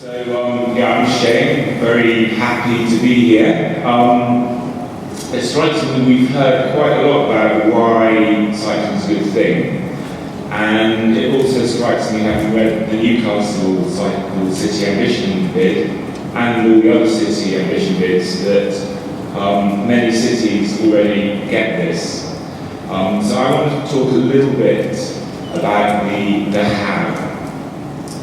Yeah, I'm Shane, very happy to be here. It strikes me we've heard quite a lot about why cycling is a good thing, and it also strikes me, having read the Newcastle Cycle City Ambition bid and all the other city ambition bids, that many cities already get this. So I want to talk a little bit about the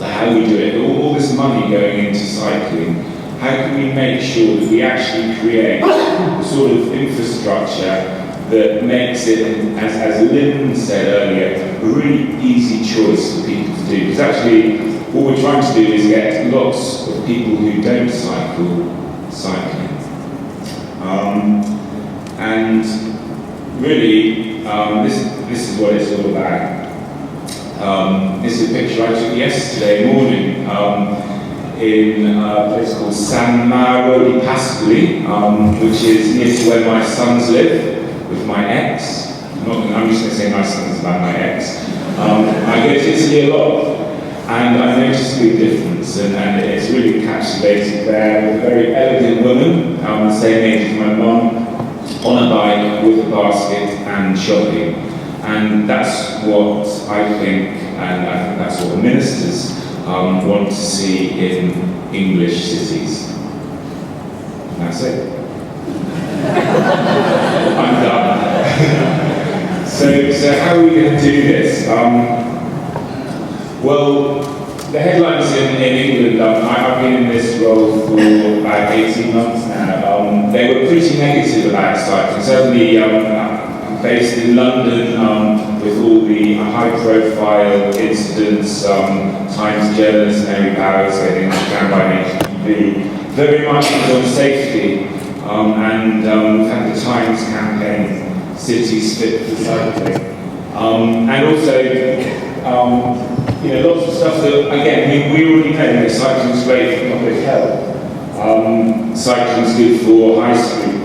how we do it. All this money going into cycling, how can we make sure that we actually create the sort of infrastructure that makes it, as Lynn said earlier, a really easy choice for people to do? Because actually, what we're trying to do is get lots of people who don't cycle cycling. And really, this is what it's all about. This is a picture I took yesterday morning in a place called San Mauro di Pascoli, which is near to where my sons live with my ex. I'm just going to say my sons about my ex. I go to Italy a lot, and I noticed a big difference, and it's really encapsulated there with a very elegant woman, the same age as my mum, on a bike with a basket and shopping. And that's what I think, and I think that's what the ministers want to see in English cities. And that's it. I'm done. So how are we going to do this? Well, the headlines in England, I've been in this role for about 18 months now. They were pretty negative about cycling. Certainly, based in London, with all the high-profile incidents, Times journalist Mary Powers getting down by an HGV, very much on safety, and we've had the Times campaign, Cities Fit for Cycling, and also, lots of stuff that, again, we already know that cycling's great for public health, cycling's good for high streets.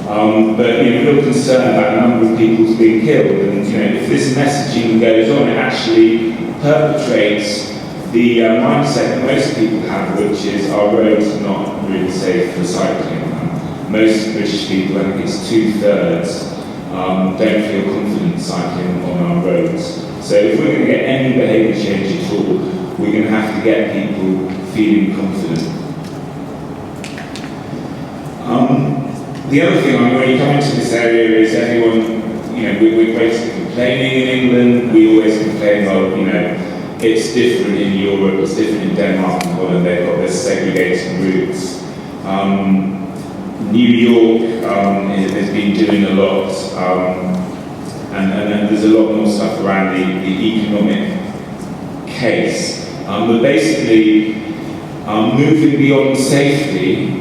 But real concern about the number of people being killed, and if this messaging goes on, it actually perpetrates the mindset that most people have, which is our roads are not really safe for cycling. Most British people, I think it's 2/3, don't feel confident cycling on our roads. So if we're going to get any behaviour change at all, we're going to have to get people feeling confident. The other thing, when you come into this area, is everyone, we're basically complaining in England. We always complain, it's different in Europe, it's different in Denmark and Holland, they've got their segregated routes. New York has been doing a lot, and there's a lot more stuff around the economic case. But basically, moving beyond safety,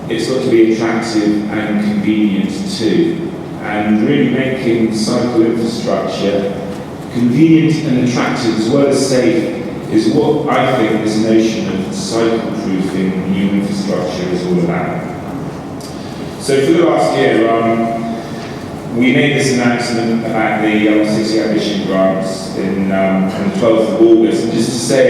it's got to be attractive and convenient too. And really making cycle infrastructure convenient and attractive as well as safe is what I think this notion of cycle-proofing new infrastructure is all about. So for the last year, we made this announcement about the City Ambition grants on the 12th of August. And just to say,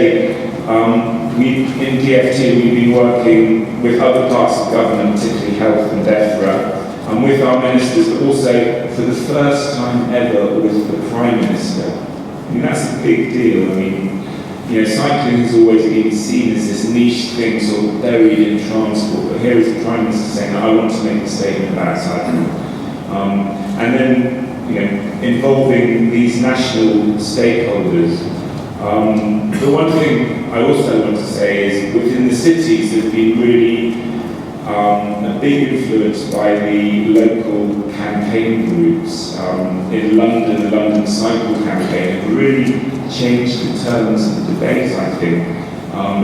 in DfT, we've been working with other parts of government, particularly health and DEFRA, and with our ministers, but also for the first time ever with the Prime Minister. I mean, that's a big deal. I mean, cycling has always been seen as this niche thing sort of buried in transport, but here is the Prime Minister saying, I want to make a statement about cycling. And then, involving these national stakeholders. The one thing I also want to say is within the cities have been really a big influence by the local campaign groups. In London, the London Cycle Campaign have really changed the terms of the debate, I think.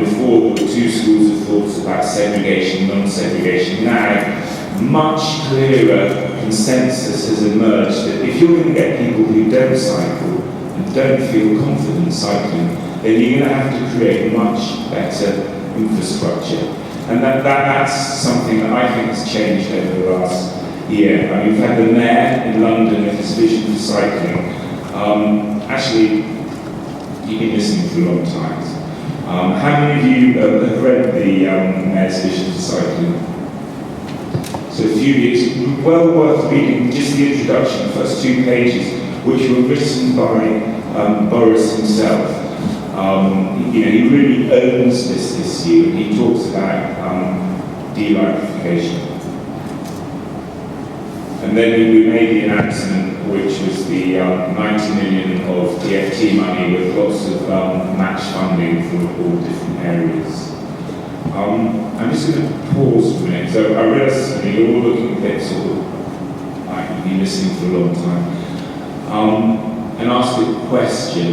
Before there were two schools of thoughts about segregation, non-segregation. Now, much clearer consensus has emerged that if you're going to get people who don't cycle and don't feel confident cycling, then you're going to have to create much better infrastructure. And that's something that I think has changed over the last year. I mean, we've had the mayor in London with his vision for cycling. Actually, you've been listening for a long time. How many of you have read the Mayor's Vision for Cycling? So a few years, well worth reading just the introduction, the first 2 pages, which were written by Boris himself. He really owns this issue, and he talks about de-electrification. And then we made the announcement, which was the 90 million of DfT money with lots of match funding from all different areas. I'm just going to pause for a minute. So I realise you're all looking a bit sort of like you've been listening for a long time. And ask a question.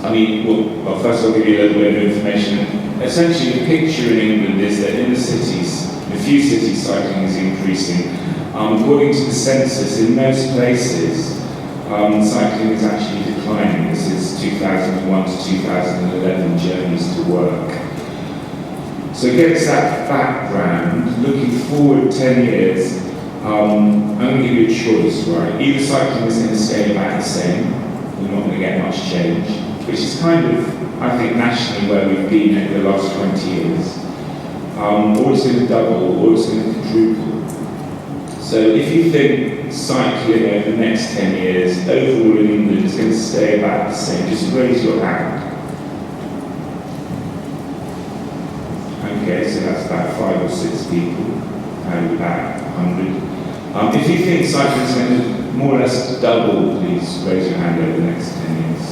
Well, first I'll give you a little bit of information. Essentially, the picture in England is that in the cities, in a few cities, cycling is increasing. According to the census, in most places, cycling is actually declining. This is 2001 to 2011 journeys to work. So against that background, looking forward 10 years, I'm going to give you a choice, right? Either cycling is going to stay about the same, we're not going to get much change, which is kind of, I think, nationally where we've been over the last 20 years, or it's going to double, or it's going to quadruple. So if you think cycling over the next 10 years, overall in England, is going to stay about the same, just raise your hand. Okay, so that's about 5 or 6 people, and about 100. If you think cycling is going to more or less double, please raise your hand over the next 10 years.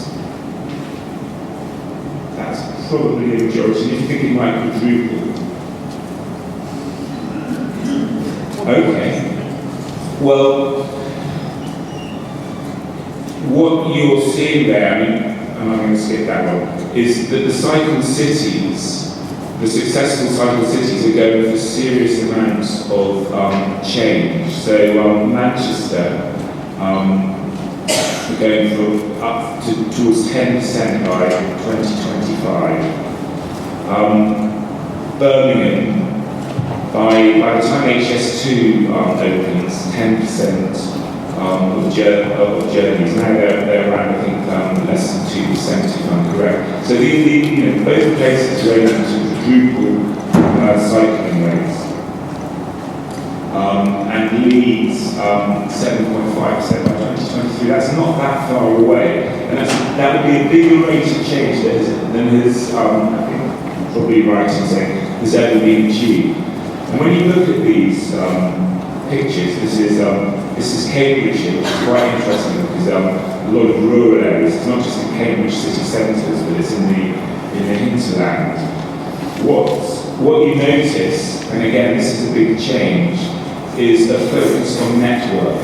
That's probably a majority. If you think it might quadruple. Okay. Well, what you're seeing there, and I'm going to skip that one, is that the cycle cities, the successful cycle cities are going for serious amounts of change. So Manchester are going from up to towards 10% by 2025. Birmingham, by the time HS2 opens, 10% of journeys. Now they're around, I think, less than 2%, if I'm correct. So both places are able to quadruple cycling rates. And Leeds, 7.5% by 2023. That's not that far away, and that would be a bigger rate of change than has, I think, probably right in saying, has ever been achieved. And when you look at these pictures, this is Cambridgeshire, which is quite interesting because a lot of rural areas, it's not just in Cambridge city centres, but it's in the hinterland. What you notice, and again this is a big change, is a focus on network.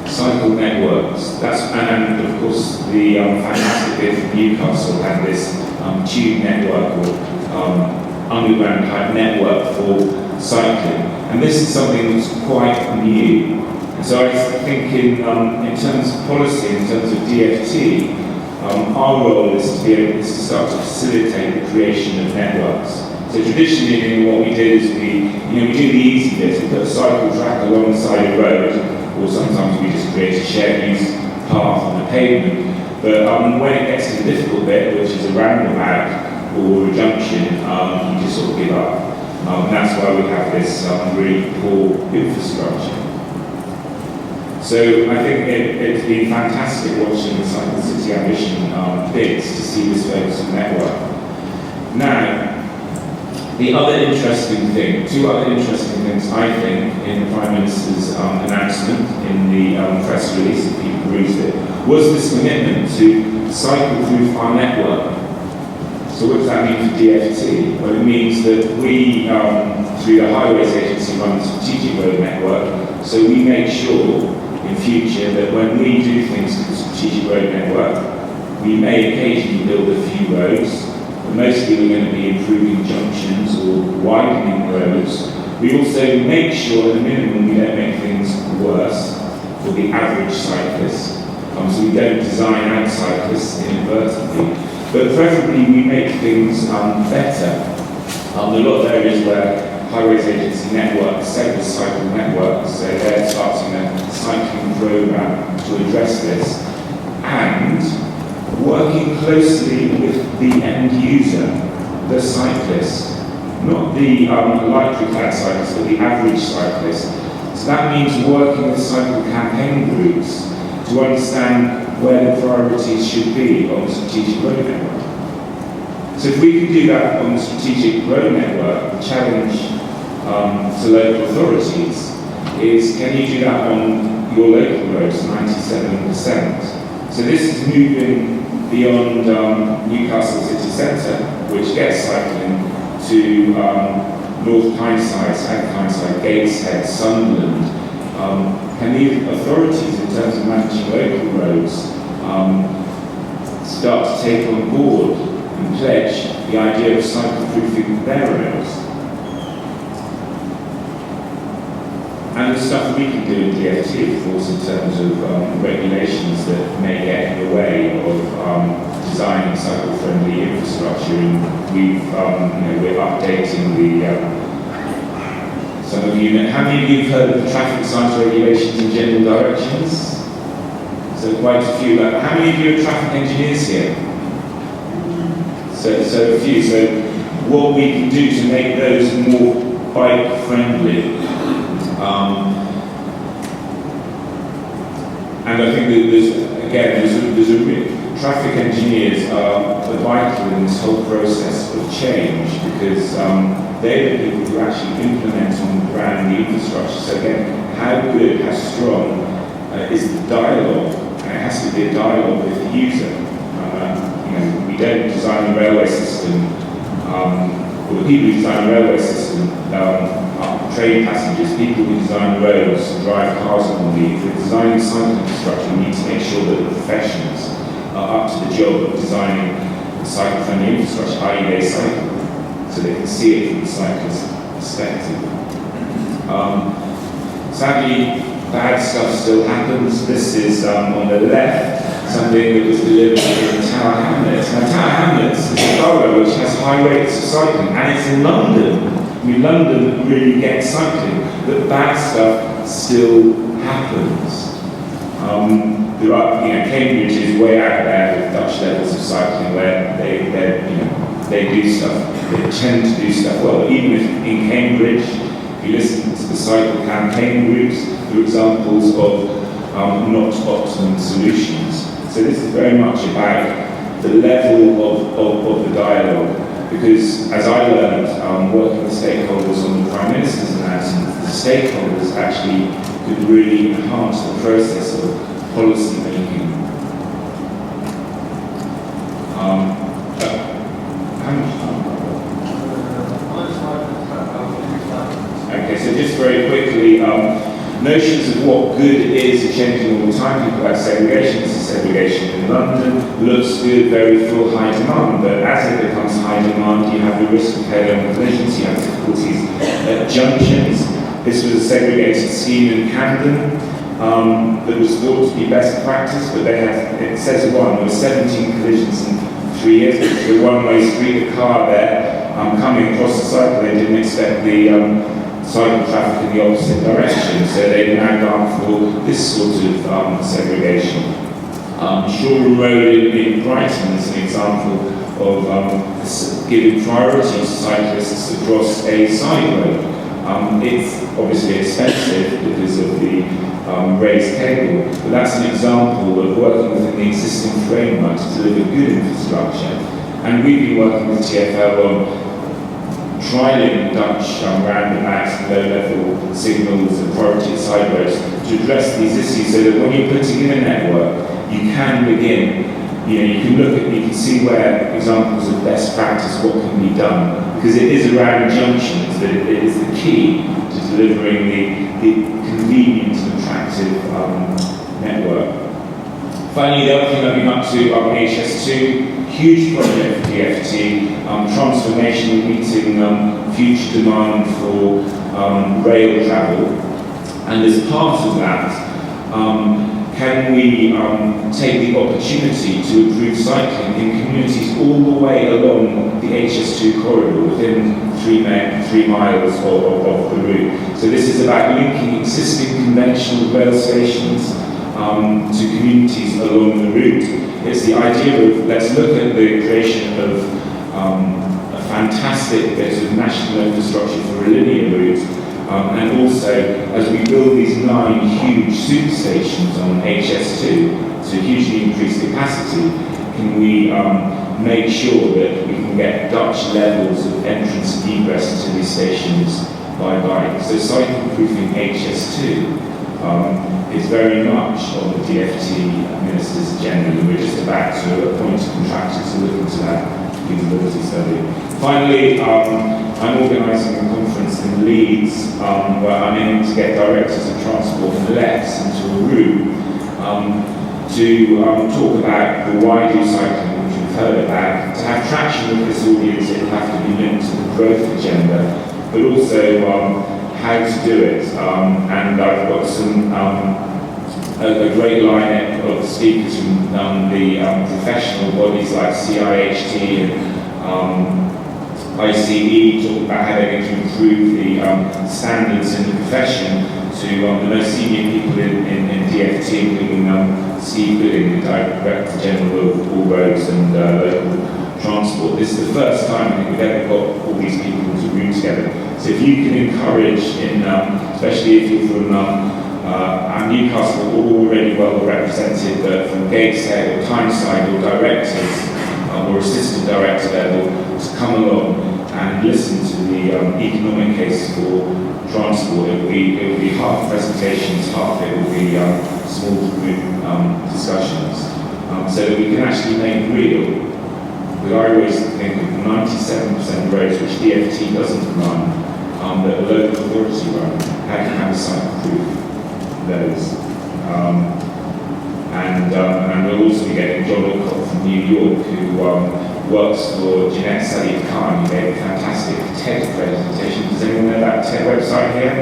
Cycle networks. And of course the fantastic bit from Newcastle had this tube network or underground type network for cycling, and this is something that's quite new. And so I think in terms of policy, in terms of DfT, our role is to be able to start to facilitate the creation of networks. So traditionally, what we did is we do the easy bit, we put a cycle track alongside a road, or sometimes we just create a shared use path on the pavement. But when it gets to the difficult bit, which is a roundabout or a junction, you just sort of give up. And that's why we have this really poor infrastructure. So I think it's been fantastic watching the Cycle City Ambition bids to see this focus on network. Now, two other interesting things I think in the Prime Minister's announcement in the press release, if you perused it, was this commitment to cycle through our network. So what does that mean for DfT? Well, it means that we, through the Highways Agency, run a strategic road network, so we make sure in future that when we do things with the strategic road network, we may occasionally build a few roads, but mostly we're going to be improving junctions or widening roads. We also make sure at a minimum we don't make things worse for the average cyclist. So we don't design out cyclists inadvertently. But preferably we make things better. A lot of areas where Highways Agency networks, several cycle networks, so they're starting a cycling programme to address this. And working closely with the end user, the cyclist, not the lightly clad cyclist, but the average cyclist. So that means working with cycle campaign groups to understand where the priorities should be on the strategic road network. So if we can do that on the strategic road network, the challenge to local authorities is, can you do that on your local roads, 97%? So this is moving beyond Newcastle city centre, which gets cycling, to North Tyneside, South Tyneside, Gateshead, Sunderland. Can the authorities, in terms of managing local roads, start to take on board and pledge the idea of cycle-proofing their roads? And the stuff we can do in DfT, of course, in terms of regulations that may get in the way of designing cycle-friendly infrastructure. And we're updating the. Some of you know. How many of you have heard of the traffic signs regulations and general directions? So quite a few. How many of you are traffic engineers here? So a few. So what we can do to make those more bike-friendly. And I think that traffic engineers are vital in this whole process of change, because they're the people who actually implement on the ground the infrastructure. So again, how good, how strong is the dialogue? And it has to be a dialogue with the user. We don't design the railway system, or the people who design the railway system are train passengers, people who design roads and drive cars on the. If we're designing cycle infrastructure, we need to make sure that the professionals are up to the job of designing cycle-friendly infrastructure, i.e. they cycle, so they can see it from the cyclist's perspective. Sadly, bad stuff still happens. This is, on the left, something that was delivered in Tower Hamlets. Now, Tower Hamlets is a borough which has high rates of cycling, and it's in London. I mean, London really gets cycling, but bad stuff still happens. There are, Cambridge is way out there with Dutch levels of cycling, where they do stuff, they tend to do stuff well. Even if in Cambridge, if you listen to the cycle campaign groups, there are examples of not optimum solutions. So this is very much about the level of the dialogue. Because as I learned, working with stakeholders on the Prime Minister's announcement, the stakeholders actually could really enhance the process of policy making. Okay, so just very quickly, notions of what good is are changing all the time. People like segregation. This is segregation in London. Looks good, very full, high demand. But as it becomes high demand, you have the risk of head-on collisions. You have difficulties at junctions. This was a segregated scheme in Camden that was thought to be best practice, but it says there were 17 collisions in 3 years. It was a one-way street, a car there coming across the cycle. They didn't expect the cycle traffic in the opposite direction, so they've now gone for this sort of segregation. Shoreham Road in Brighton is an example of giving priority to cyclists across a side road. It's obviously expensive because of the raised cable, but that's an example of working within the existing framework to deliver good infrastructure. And we've been working with TfL on trialling Dutch roundabouts and low-level signals and priority side roads to address these issues, so that when you're putting in a network, you can begin, you can see where examples of best practice, what can be done, because it is around junctions that it is the key to delivering the convenient and attractive network. Finally, the other thing I've been up to HS2, huge project for DfT, transformation meeting future demand for rail travel. And as part of that, can we take the opportunity to improve cycling in communities all the way along the HS2 corridor within 3 miles of the route? So this is about linking existing conventional rail stations to communities along the route. It's the idea of, let's look at the creation of a fantastic bit of national infrastructure for a linear route, and also, as we build these 9 huge superstations on HS2, so hugely increased capacity, can we make sure that we can get Dutch levels of entrance and egress to these stations by bike. So cycle-proofing HS2 is very much on the DfT Minister's agenda, and we're just about to appoint a contractor to look into that feasibility study. Finally, I'm organising a conference in Leeds where I'm aiming to get directors of transport and LEPs into a room to talk about the why do cycling, which we've heard about. To have traction with this audience, it will have to be linked to the growth agenda, but also how to do it. And I've got some a great lineup of speakers from the professional bodies like CIHT and ICE, talking about how they're going to improve the standards in the profession, to the most senior people in DfT, including Steve Gooding, the Director General of All Roads and Local Transport. This is the first time I think we've ever got all these people into a room together. So if you can encourage, especially if you're from Newcastle, already well represented, but from Gateshead or Tyneside or directors or assistant director level, to come along and listen to the economic case for transport. It will be half presentations, half it will be small group discussions, so that we can actually make real. Because I always think of 97% of roads which DfT doesn't run, that the local authority run, how can we cycle-proof those? And we'll also be getting John Alcott from New York, who works for Jeanette Salif Khan, who gave a fantastic TED presentation. Does anyone know that TED website here?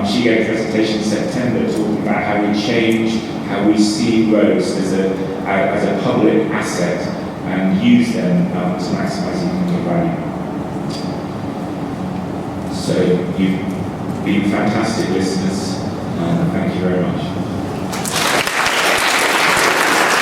She gave a presentation in September talking about how we change how we see roads as a public asset and use them to maximise economic value. So you've been fantastic listeners. Thank you very much.